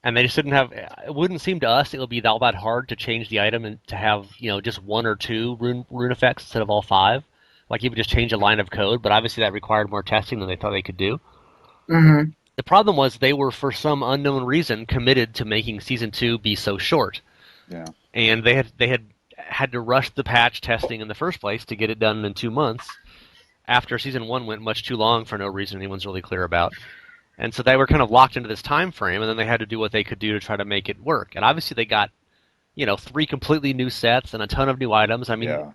And they just didn't have. It wouldn't seem to us it would be all that hard to change the item and to have just 1 or 2 rune effects instead of all 5. Like you would just change a line of code, but obviously that required more testing than they thought they could do. Mm-hmm. The problem was they were, for some unknown reason, committed to making Season 2 be so short. Yeah. And they had to rush the patch testing in the first place to get it done in 2 months after Season 1 went much too long for no reason anyone's really clear about. And so they were kind of locked into this time frame, and then they had to do what they could do to try to make it work. And obviously they got 3 completely new sets and a ton of new items. I mean,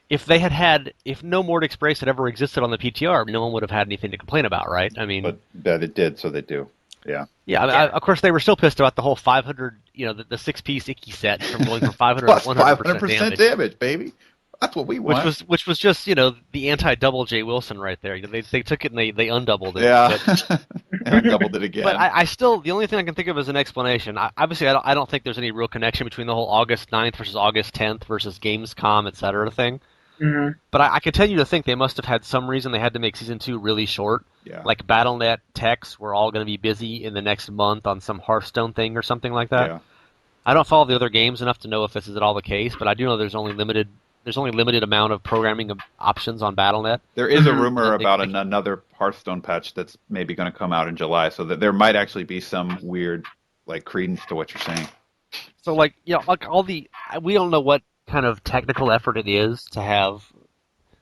if no Mortick's Brace had ever existed on the PTR, no one would have had anything to complain about, right? I mean, but it did, so they do. Yeah. Yeah, of course they were still pissed about the whole 500, the 6-piece Icky set from going from 500 to Plus 100% 500% damage, damage, baby. That's what we which want. was just the anti-double J Wilson right there. They took it and they undoubled it, Yeah. but And I doubled it but again. I still the only thing I can think of as an explanation. Obviously, I don't think there's any real connection between the whole August 9th versus August 10th versus Gamescom, etc. thing. Hmm. But I continue to think they must have had some reason they had to make season 2 really short. Yeah. Like BattleNet techs were all going to be busy in the next month on some Hearthstone thing or something like that. Yeah. I don't follow the other games enough to know if this is at all the case, but I do know there's only limited amount of programming options on BattleNet. There is a Hmm. rumor about another Hearthstone patch that's maybe going to come out in July, so that there might actually be some weird like credence to what you're saying. So like like we don't know what kind of technical effort it is to have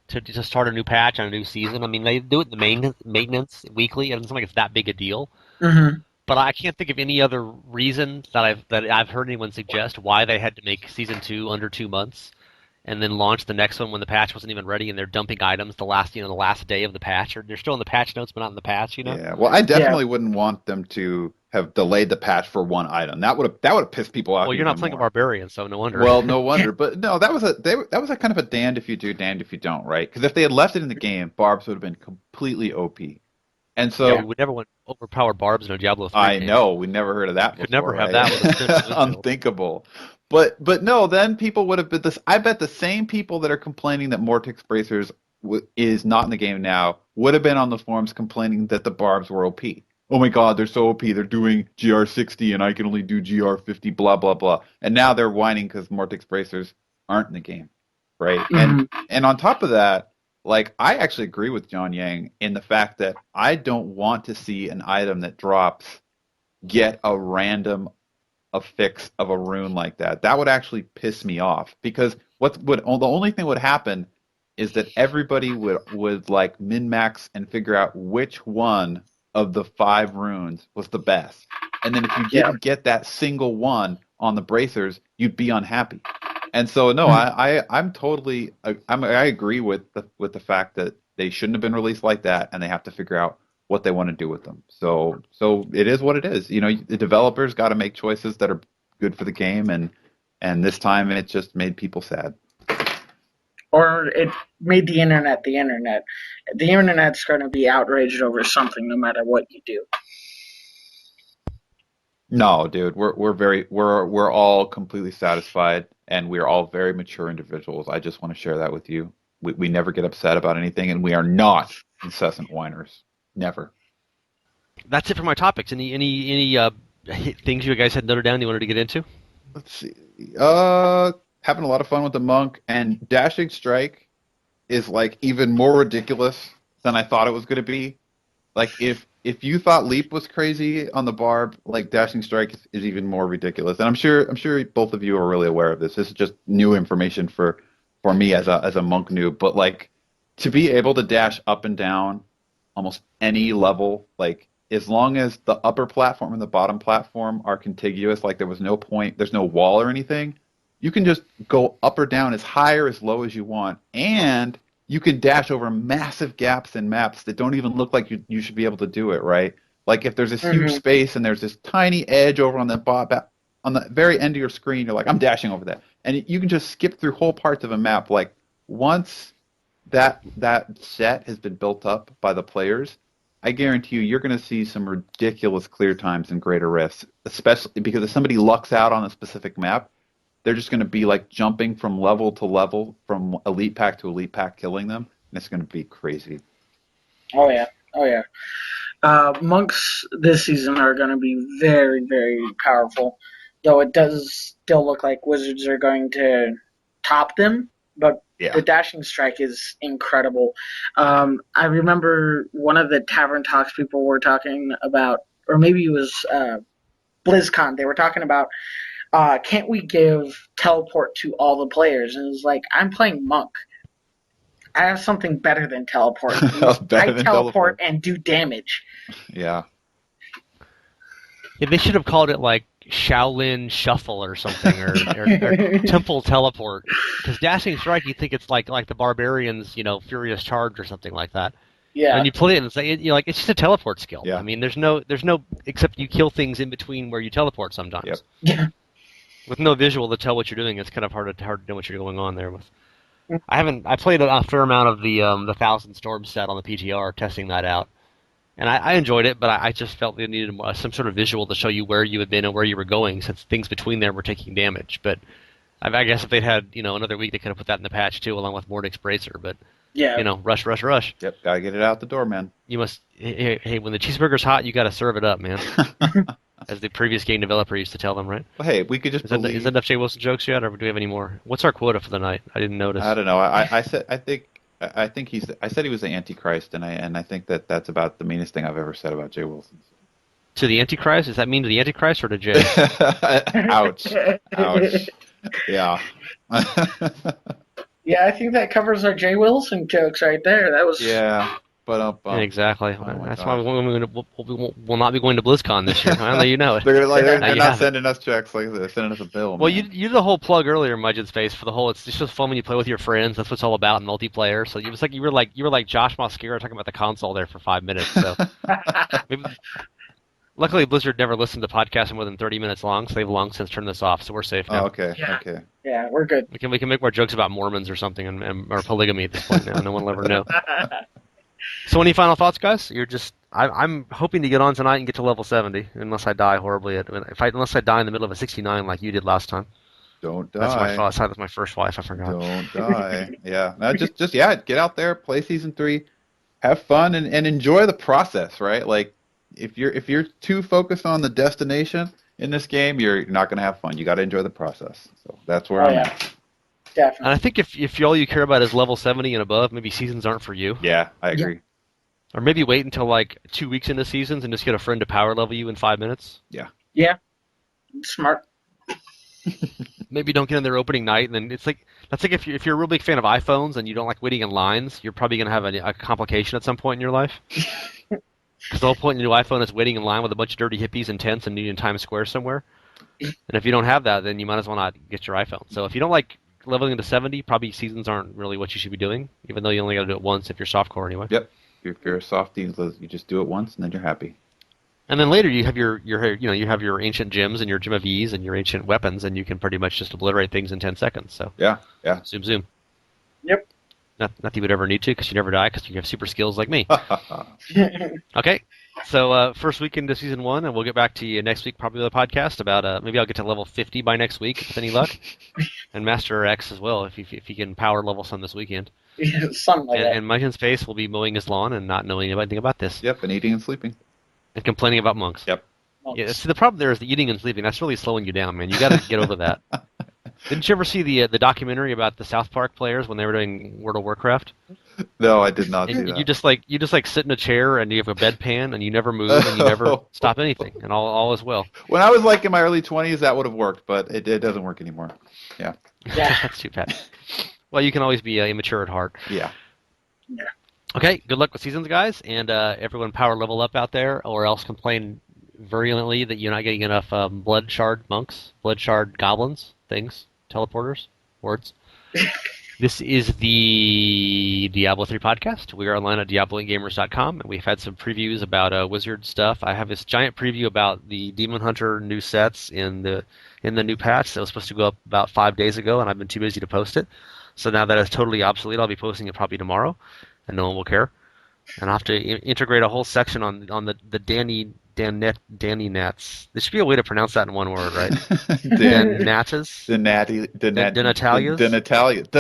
to start a new patch on a new season. I mean, they do it in the maintenance weekly, and it's not like it's that big a deal. Hmm. But I can't think of any other reason that I've heard anyone suggest why they had to make season 2 under 2 months and then launch the next one when the patch wasn't even ready and they're dumping items the last day of the patch, or they're still in the patch notes but not in the patch. Yeah. Well, I Yeah. definitely wouldn't want them to have delayed the patch for one item. That would have pissed people off Well, you're even not playing a more. barbarian, so no wonder. Well, no wonder. But no, that was a kind of a damned if you do, damned if you don't, right? Because if they had left it in the game, Barbs would have been completely OP. And Yeah, we so would never want overpower barbs in a Diablo 3 I game. know we never heard of that Could before, never have right? that with a spin wind. Unthinkable. But no, then people would have been this. I bet the same people that are complaining that Mortick's bracers is not in the game now would have been on the forums complaining that the Barbs were OP. Oh my God, they're so OP. They're doing GR60 and I can only do GR50. Blah blah blah. And now they're whining because Mortick's bracers aren't in the game, right? And Hmm. and on top of that, like I actually agree with John Yang in the fact that I don't want to see an item that drops get a random affix of a rune like that. That would actually piss me off because the only thing would happen is that everybody would like min max and figure out which one of the 5 runes was the best. And then if you Yeah. didn't get that single one on the bracers, you'd be unhappy. And so no, Mhm. I'm totally I agree with the fact that they shouldn't have been released like that, and they have to figure out what they want to do with them. So it is what it is. The developers got to make choices that are good for the game, and this time it just made people sad. Or it made the internet the internet. The internet's going to be outraged over something no matter what you do. No, dude, we're all completely satisfied, and we're all very mature individuals. I just want to share that with you. We never get upset about anything, and we are not incessant whiners. Never. That's it for my topics. Any things you guys had noted down you wanted to get into? Let's see. Having a lot of fun with the monk, and dashing strike is like even more ridiculous than I thought it was going to be. Like if you thought leap was crazy on the barb, like dashing strike is even more ridiculous. And I'm sure both of you are really aware of this. This is just new information for me as a monk noob. But like to be able to dash up and down almost any level, like as long as the upper platform and the bottom platform are contiguous, like there's no wall or anything, you can just go up or down as high or as low as you want, and you can dash over massive gaps in maps that don't even look like you should be able to do it, right? Like if there's this huge Hmm. space and there's this tiny edge over on the very end of your screen, you're like, I'm dashing over that, and you can just skip through whole parts of a map. Like once that set has been built up by the players, I guarantee you're going to see some ridiculous clear times and greater rifts, especially because if somebody lucks out on a specific map, they're just going to be like jumping from level to level, from elite pack to elite pack, killing them, and it's going to be crazy. Oh yeah. Oh yeah. Monks this season are going to be very, very powerful, though it does still look like wizards are going to top them. But Yeah. the dashing strike is incredible. I remember one of the tavern talks people were talking about, or maybe it was BlizzCon. They were talking about, can't we give teleport to all the players? And it was like, I'm playing monk. I have something better than teleport. I Better than teleport teleport. and do damage. Yeah. Yeah, they should have called it like Shaolin Shuffle or something, or Temple Teleport. Because Dashing Strike, you think it's like the Barbarians, Furious Charge or something like that. Yeah. And you play it, and it's like like it's just a teleport skill. Yeah. I mean, there's no except you kill things in between where you teleport sometimes. Yep. Yeah. With no visual to tell what you're doing, it's kind of hard to know what you're going on there with. I played a fair amount of the Thousand Storms set on the PTR, testing that out, and I enjoyed it, but I just felt they needed some sort of visual to show you where you had been and where you were going, since things between there were taking damage. But I guess if they'd had another week, they could have put that in the patch too, along with Mortick's Bracer. But Yeah. rush, rush, rush. Yep. Gotta get it out the door, man. You must. Hey, when the cheeseburger's hot, you got to serve it up, man. As the previous game developer used to tell them, right? Well, hey, we could just Is that believe. enough Jay Wilson jokes yet, or do we have any more? What's our quota for the night? I didn't notice. I don't know. I said I think I said he was the Antichrist, and I think that's about the meanest thing I've ever said about Jay Wilson. To the Antichrist? Does that mean to the Antichrist or to Jay? Ouch. Ouch. Yeah. Yeah, I think that covers our Jay Wilson jokes right there. That was Yeah. But Yeah, exactly. Oh That's gosh. why we'll not be going to BlizzCon this year. Well, you know it. They're Now you not have it. sending us checks like they're sending us a bill. Well, man. you did the whole plug earlier, MJNSpace, for the whole. It's just fun when you play with your friends. That's what it's all about in multiplayer. So it was like you were like Josh Mosquera talking about the console there for 5 minutes. So maybe, luckily Blizzard never listened to podcasts more than 30 minutes long, so they've long since turned this off. So we're safe now. Oh, okay. Yeah. Okay. yeah, we're good. We can make more jokes about Mormons or something or polygamy at this point now. No one will ever know. So any final thoughts, guys? I'm hoping to get on tonight and get to level 70, unless I die horribly. Unless I die in the middle of a 69 like you did last time. Don't That's my die. thoughts. That's my first wife. I forgot. Don't die. Yeah. No, just get out there, play season 3, have fun, and enjoy the process. Right? Like if you're too focused on the destination in this game, you're not gonna have fun. You got to enjoy the process. So that's where I'm at. And Definitely. I think if all you care about is level 70 and above, maybe seasons aren't for you. Yeah, I agree. Or maybe wait until like 2 weeks into seasons and just get a friend to power level you in 5 minutes. Yeah. Smart. Maybe don't get in there opening night, and then that's like if you're a real big fan of iPhones and you don't like waiting in lines, you're probably gonna have a complication at some point in your life. Because the whole point in your new iPhone is waiting in line with a bunch of dirty hippies and tents and in Times Square somewhere. And if you don't have that, then you might as well not get your iPhone. So if you don't like leveling into 70, probably seasons aren't really what you should be doing, even though you only got to do it once if you're softcore anyway. Yep. If you're a softie, you just do it once and then you're happy. And then later you have you have your ancient gems and your gem of ease and your ancient weapons, and you can pretty much just obliterate things in 10 seconds. So Yeah. zoom zoom. Yep. Not that you would ever need to, because you never die, because you have super skills like me. Okay, so first week into season 1, and we'll get back to you next week probably with a podcast about maybe I'll get to level 50 by next week with any luck, and Master X as well if you can power level some this weekend. Something like that. And MJNSpace will be mowing his lawn and not knowing anything about this, Yep, and eating and sleeping. and complaining about monks. Yep. Yeah, see, the problem there is the eating and sleeping. That's really slowing you down, man. You got to get over that. Didn't you ever see the documentary about the South Park players when they were doing World of Warcraft? No, I did not see And that. you just sit in a chair and you have a bedpan and you never move and you never stop anything, and all is well. When I was like in my early 20s, that would have worked, but it doesn't work anymore. Yeah. Yeah. That's too bad. Well, you can always be immature at heart. Yeah. Okay, good luck with seasons, guys, and everyone power level up out there, or else complain virulently that you're not getting enough blood shard monks, blood shard goblins, things, teleporters, words. This is the Diablo 3 podcast. We are online at diablogamers.com, and we've had some previews about wizard stuff. I have this giant preview about the Demon Hunter new sets in the new patch that was supposed to go up about 5 days ago, and I've been too busy to post it. So now that is totally obsolete. I'll be posting it probably tomorrow, and no one will care. And I'll have to integrate a whole section on the Danny Nats. There should be a way to pronounce that in one word, right? Natas? The Natalyas? The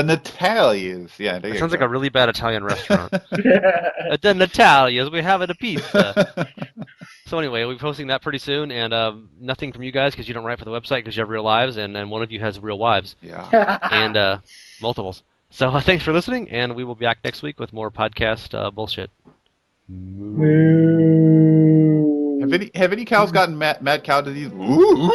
Natalyas. Yeah, there That you sounds go. like a really bad Italian restaurant. The Natalyas, we have it a pizza. So anyway, we'll be posting that pretty soon, and nothing from you guys because you don't write for the website because you have real lives, and one of you has real wives. Yeah. And multiples. So thanks for listening, and we will be back next week with more podcast bullshit. Have any cows gotten mad cow disease? Ooh.